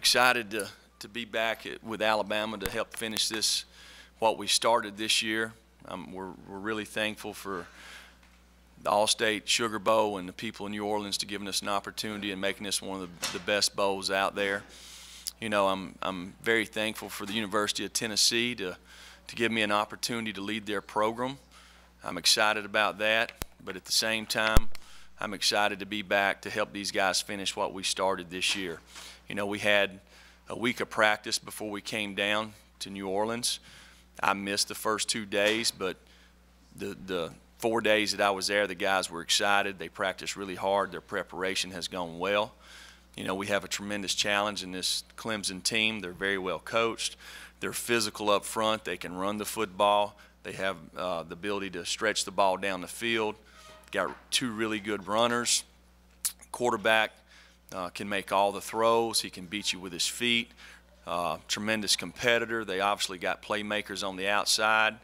excited to be back with Alabama to help finish this, what we started this year. We're really thankful for the All-State Sugar Bowl and the people in New Orleans to giving us an opportunity and making this one of the best bowls out there. You know, I'm very thankful for the University of Tennessee to give me an opportunity to lead their program. I'm excited about that, but at the same time, I'm excited to be back to help these guys finish what we started this year. You know, we had a week of practice before we came down to New Orleans. I missed the first 2 days, but the 4 days that I was there, the guys were excited. They practiced really hard. Their preparation has gone well. You know, we have a tremendous challenge in this Clemson team. They're very well coached. They're physical up front. They can run the football. They have the ability to stretch the ball down the field. Got 2 really good runners. Quarterback can make all the throws. He can beat you with his feet. Tremendous competitor. They obviously got playmakers on the outside.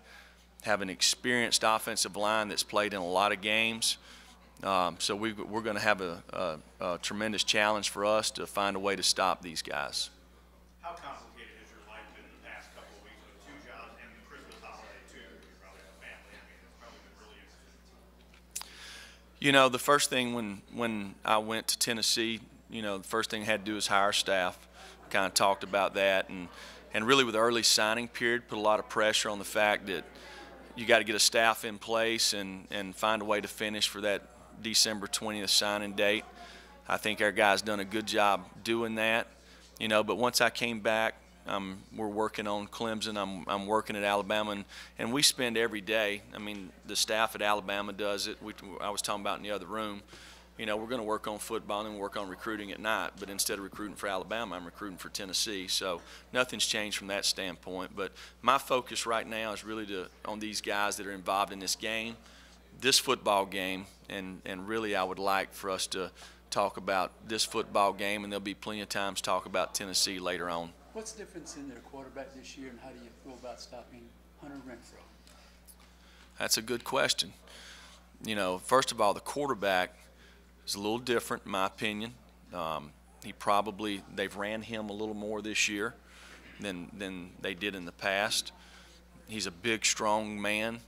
Have an experienced offensive line that's played in a lot of games. So we're going to have a tremendous challenge for us to find a way to stop these guys. How complicated has your life been the past couple of weeks with 2 jobs and the Christmas holiday too? You probably have a family. I mean, it's probably been really interesting. You know, the first thing when I went to Tennessee, you know, the first thing I had to do was hire staff. Kind of talked about that, and really with the early signing period, put a lot of pressure on the fact that you got to get a staff in place and find a way to finish for that December 20th signing date. I think our guys done a good job doing that, you know. But once I came back, we're working on Clemson. I'm working at Alabama, and we spend every day. I mean, the staff at Alabama does it. I was talking about in the other room. You know, we're going to work on football and work on recruiting at night. But instead of recruiting for Alabama, I'm recruiting for Tennessee. So nothing's changed from that standpoint. But my focus right now is really on these guys that are involved in this game, this football game, and really I would like for us to talk about this football game, and there'll be plenty of times to talk about Tennessee later on. What's the difference in their quarterback this year, and how do you go about stopping Hunter Renfrow? That's a good question. You know, first of all, the quarterback is a little different in my opinion. They've ran him a little more this year than they did in the past. He's a big, strong man.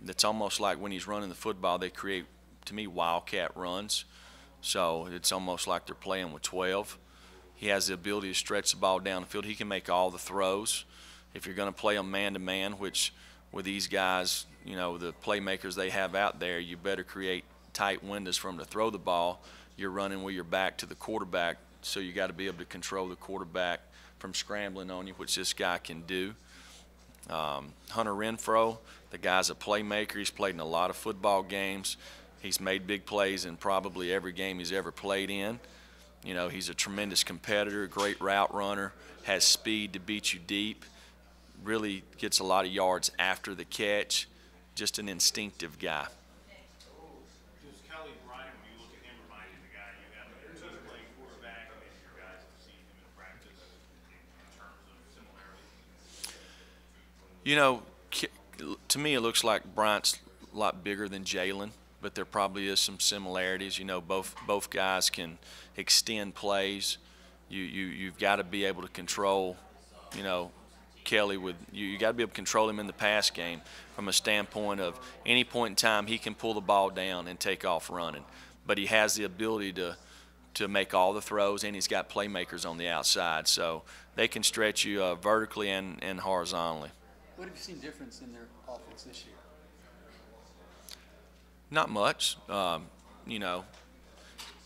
It's almost like when he's running the football, they create, to me, wildcat runs. So it's almost like they're playing with 12. He has the ability to stretch the ball down the field. He can make all the throws. If you're going to play him man-to-man, which with these guys, you know, the playmakers they have out there, you better create tight windows for him to throw the ball. You're running with your back to the quarterback, so you got to be able to control the quarterback from scrambling on you, which this guy can do. Hunter Renfrow, the guy's a playmaker. He's played in a lot of football games. He's made big plays in probably every game he's ever played in. You know, he's a tremendous competitor, great route runner, has speed to beat you deep, really gets a lot of yards after the catch, just an instinctive guy. You know, to me it looks like Bryant's a lot bigger than Jalen, but there probably is some similarities. You know, both guys can extend plays. You've got to be able to control, you know, Kelly with you got to be able to control him in the pass game from a standpoint of any point in time he can pull the ball down and take off running. But he has the ability to make all the throws, and he's got playmakers on the outside, so they can stretch you vertically and horizontally. What have you seen difference in their offense this year? Not much. You know,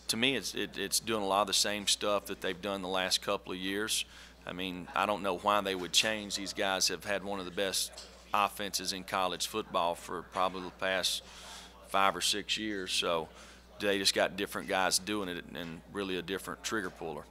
to me it's doing a lot of the same stuff that they've done the last couple of years. I mean, I don't know why they would change. These guys have had one of the best offenses in college football for probably the past 5 or 6 years. So they just got different guys doing it and really a different trigger puller.